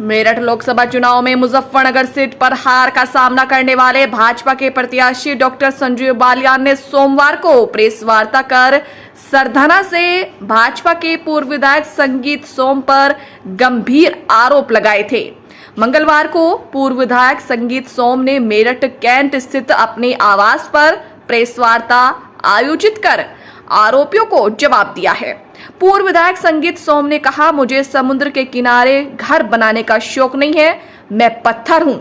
मेरठ लोकसभा चुनाव में मुजफ्फरनगर सीट पर हार का सामना करने वाले भाजपा के प्रत्याशी डॉक्टर संजीव बालियान ने सोमवार को प्रेस वार्ता कर सरधना से भाजपा के पूर्व विधायक संगीत सोम पर गंभीर आरोप लगाए थे। मंगलवार को पूर्व विधायक संगीत सोम ने मेरठ कैंट स्थित अपने आवास पर प्रेस वार्ता आयोजित कर आरोपियों को जवाब दिया है। पूर्व विधायक संगीत सोम ने कहा, मुझे समुद्र के किनारे घर बनाने का शौक नहीं है, मैं पत्थर हूं,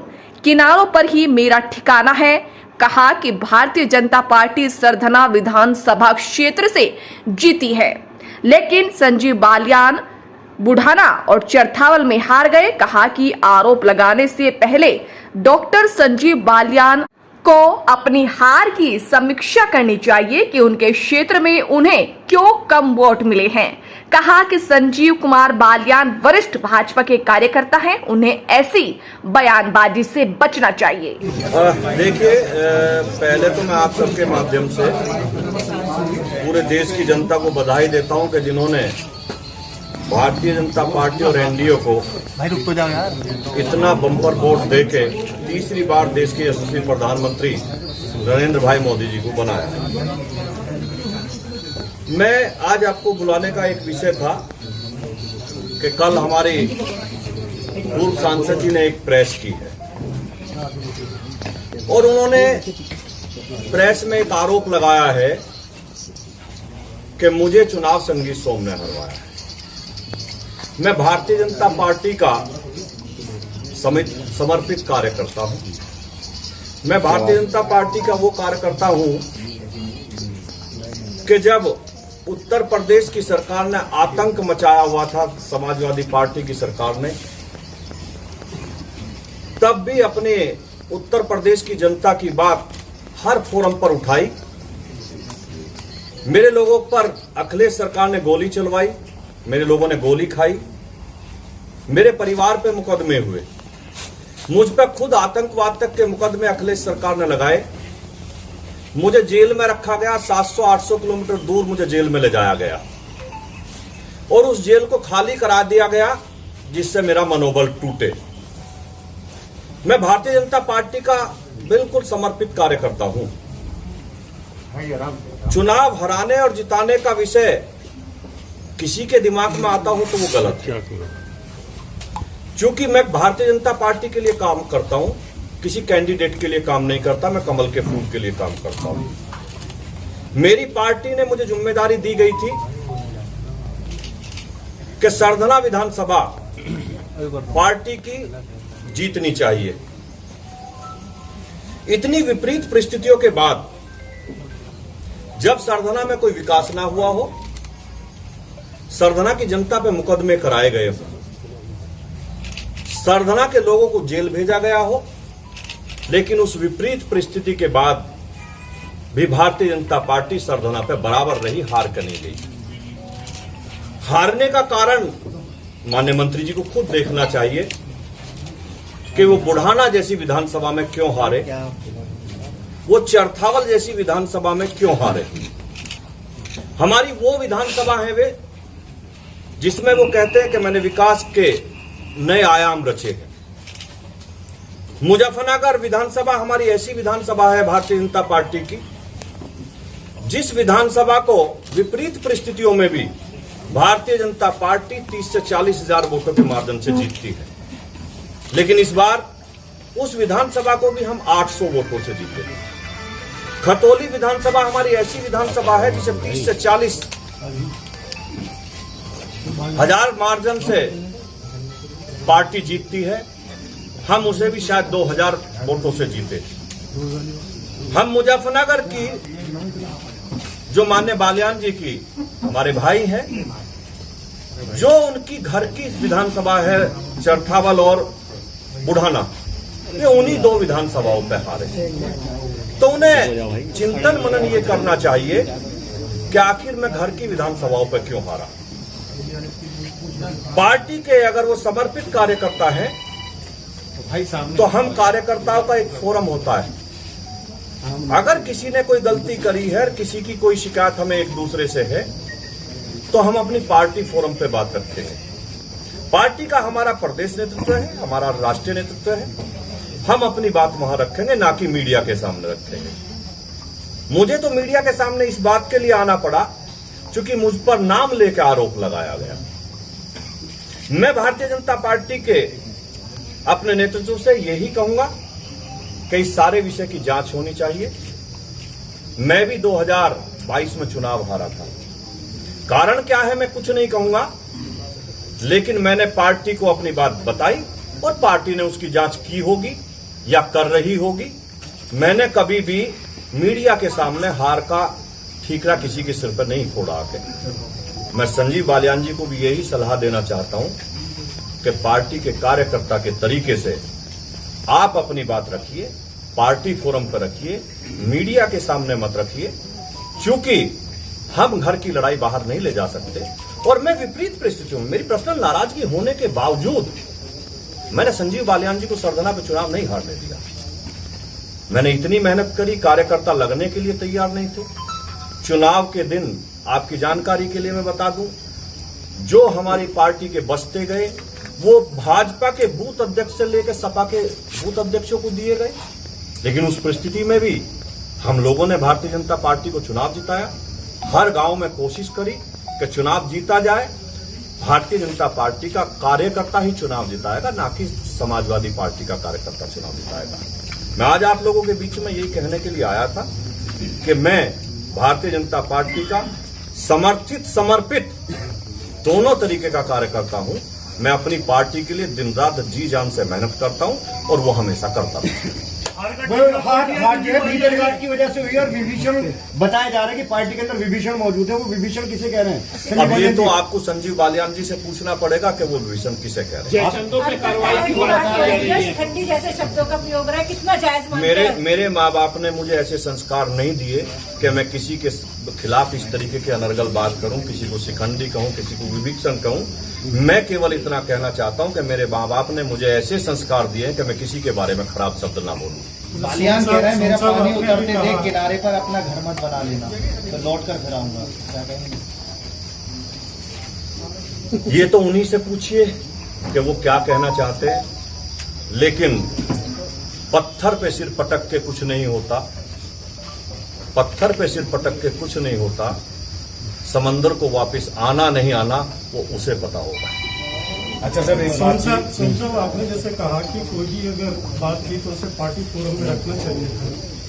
किनारों पर ही मेरा ठिकाना है। कहा कि भारतीय जनता पार्टी सरधना विधानसभा क्षेत्र से जीती है, लेकिन संजीव बालियान बुढ़ाना और चरथावल में हार गए। कहा कि आरोप लगाने से पहले डॉक्टर संजीव बालियान को अपनी हार की समीक्षा करनी चाहिए कि उनके क्षेत्र में उन्हें क्यों कम वोट मिले हैं। कहा कि संजीव कुमार बालियान वरिष्ठ भाजपा के कार्यकर्ता हैं, उन्हें ऐसी बयानबाजी से बचना चाहिए। देखिए, पहले तो मैं आप सबके माध्यम से पूरे देश की जनता को बधाई देता हूं कि जिन्होंने भारतीय जनता पार्टी और एनडीए को इतना बम्पर वोट देके तीसरी बार देश के यशस्वी प्रधानमंत्री नरेंद्र भाई मोदी जी को बनाया। मैं आज आपको बुलाने का एक विषय था कि कल हमारी पूर्व सांसद जी ने एक प्रेस की है और उन्होंने प्रेस में एक आरोप लगाया है कि मुझे चुनाव संगीत सोम ने हरवाया है। मैं भारतीय जनता पार्टी का समर्पित कार्यकर्ता हूं। मैं भारतीय जनता पार्टी का वो कार्यकर्ता हूं कि जब उत्तर प्रदेश की सरकार ने आतंक मचाया हुआ था, समाजवादी पार्टी की सरकार ने, तब भी अपने उत्तर प्रदेश की जनता की बात हर फोरम पर उठाई। मेरे लोगों पर अखिलेश सरकार ने गोली चलवाई, मेरे लोगों ने गोली खाई, मेरे परिवार पे मुकदमे हुए, मुझ पर खुद आतंकवाद तक के मुकदमे अखिलेश सरकार ने लगाए, मुझे जेल में रखा गया, 700-800 किलोमीटर दूर मुझे जेल में ले जाया गया और उस जेल को खाली करा दिया गया जिससे मेरा मनोबल टूटे। मैं भारतीय जनता पार्टी का बिल्कुल समर्पित कार्यकर्ता हूं। चुनाव हराने और जिताने का विषय किसी के दिमाग में आता हो तो वो गलत है। क्योंकि मैं भारतीय जनता पार्टी के लिए काम करता हूं, किसी कैंडिडेट के लिए काम नहीं करता, मैं कमल के फूल के लिए काम करता हूं। मेरी पार्टी ने मुझे जिम्मेदारी दी गई थी कि सरधना विधानसभा पार्टी की जीतनी चाहिए। इतनी विपरीत परिस्थितियों के बाद जब सरधना में कोई विकास ना हुआ हो, सरधना की जनता पे मुकदमे कराए गए हो, सरधना के लोगों को जेल भेजा गया हो, लेकिन उस विपरीत परिस्थिति के बाद भी भारतीय जनता पार्टी सरधना पे बराबर रही, हार कर नहीं गई। हारने का कारण माननीय मंत्री जी को खुद देखना चाहिए कि वो बुढ़ाना जैसी विधानसभा में क्यों हारे, वो चरथावल जैसी विधानसभा में क्यों हारे। हमारी वो विधानसभा है वे जिसमें वो कहते हैं कि मैंने विकास के नए आयाम रचे हैं। मुजफ्फरनगर विधानसभा हमारी ऐसी विधानसभा है भारतीय जनता पार्टी की जिस विधानसभा को विपरीत परिस्थितियों में भी भारतीय जनता पार्टी 30 से 40 हजार वोटों के माध्यम से जीतती है, लेकिन इस बार उस विधानसभा को भी हम 800 वोटों से जीते। खतौली विधानसभा हमारी ऐसी विधानसभा है जिसे 30 से 40 हजार मार्जिन से पार्टी जीतती है, हम उसे भी शायद 2000 वोटों से जीते। हम मुजफ्फरनगर की जो माननीय बालियान जी की हमारे भाई हैं, जो उनकी घर की विधानसभा है चरथावल और बुढ़ाना, ये उन्हीं दो विधानसभाओं पे हारे। तो उन्हें चिंतन मनन ये करना चाहिए कि आखिर मैं घर की विधानसभाओं पे क्यों हारा। पार्टी के अगर वो समर्पित कार्यकर्ता हैं तो हम कार्यकर्ताओं का एक फोरम होता है, अगर किसी ने कोई गलती करी है, किसी की कोई शिकायत हमें एक दूसरे से है, तो हम अपनी पार्टी फोरम पे बात रखते हैं। पार्टी का हमारा प्रदेश नेतृत्व है, हमारा राष्ट्रीय नेतृत्व है। हम अपनी बात वहां रखेंगे, ना कि मीडिया के सामने रखेंगे। मुझे तो मीडिया के सामने इस बात के लिए आना पड़ा क्योंकि मुझ पर नाम लेकर आरोप लगाया गया। मैं भारतीय जनता पार्टी के अपने नेतृत्व से यही कहूंगा कि इस सारे विषय की जांच होनी चाहिए। मैं भी 2022 में चुनाव हारा था। कारण क्या है मैं कुछ नहीं कहूंगा, लेकिन मैंने पार्टी को अपनी बात बताई और पार्टी ने उसकी जांच की होगी या कर रही होगी। मैंने कभी भी मीडिया के सामने हार का ठीकरा किसी के सिर पर नहीं फोड़ा आके। मैं संजीव बालियान जी को भी यही सलाह देना चाहता हूं कि पार्टी के कार्यकर्ता के तरीके से आप अपनी बात रखिए, पार्टी फोरम पर रखिए, मीडिया के सामने मत रखिए, क्योंकि हम घर की लड़ाई बाहर नहीं ले जा सकते। और मैं विपरीत परिस्थितियों में, मेरी पर्सनल नाराजगी होने के बावजूद मैंने संजीव बालियान जी को सरधना पे चुनाव नहीं हारने दिया। मैंने इतनी मेहनत करी, कार्यकर्ता लगने के लिए तैयार नहीं थे। चुनाव के दिन आपकी जानकारी के लिए मैं बता दूं, जो हमारी पार्टी के बसते गए वो भाजपा के बूथ अध्यक्ष से लेकर सपा के बूथ अध्यक्षों को दिए गए। लेकिन उस परिस्थिति में भी हम लोगों ने भारतीय जनता पार्टी को चुनाव जिताया। हर गांव में कोशिश करी कि चुनाव जीता जाए। भारतीय जनता पार्टी का कार्यकर्ता ही चुनाव जिताएगा, ना कि समाजवादी पार्टी का कार्यकर्ता चुनाव जिताएगा। मैं आज आप लोगों के बीच में यही कहने के लिए आया था कि मैं भारतीय जनता पार्टी का समर्थित, समर्पित दोनों तरीके का कार्यकर्ता हूं। मैं अपनी पार्टी के लिए दिन रात जी जान से मेहनत करता हूं और वो हमेशा करता हूं। हार जो है भीतरघात की वजह से हुई और विभीषण बताया जा रहा है कि पार्टी के अंदर विभीषण मौजूद है। वो विभीषण किसे कह रहे हैं? अब ये तो आपको संजीव बालियान जी से पूछना पड़ेगा कि वो विभीषण किसे कह रहे हैं। खंडी जैसे शब्दों का प्रयोग हो रहा है, कितना जायज मानते हैं? मेरे माँ बाप ने मुझे ऐसे संस्कार नहीं दिए कि मैं किसी के खिलाफ इस तरीके के अनर्गल बात करूं, किसी को शिखंडी कहूं, किसी को विभीषण कहूं। मैं केवल इतना कहना चाहता हूं कि मेरे माँ बाप ने मुझे ऐसे संस्कार दिए कि मैं किसी के बारे में खराब शब्द ना बोलूं। बालियान कह रहे हैं मेरा पानी में अपने देख किनारे पर अपना घर मत बना लेना, तो लौट कर फिर आऊंगा। क्या कहेंगे? ये तो उन्हीं से पूछिए कि वो क्या कहना चाहते हैं। लेकिन पत्थर पे सिर पटक के कुछ नहीं होता, पत्थर पे सिर पटक के कुछ नहीं होता। समंदर को वापस आना नहीं आना वो उसे पता होगा। अच्छा सर, संसद आपने जैसे कहा कि कोई भी अगर बात की तो उसे पार्टी फोरम में रखना चाहिए था।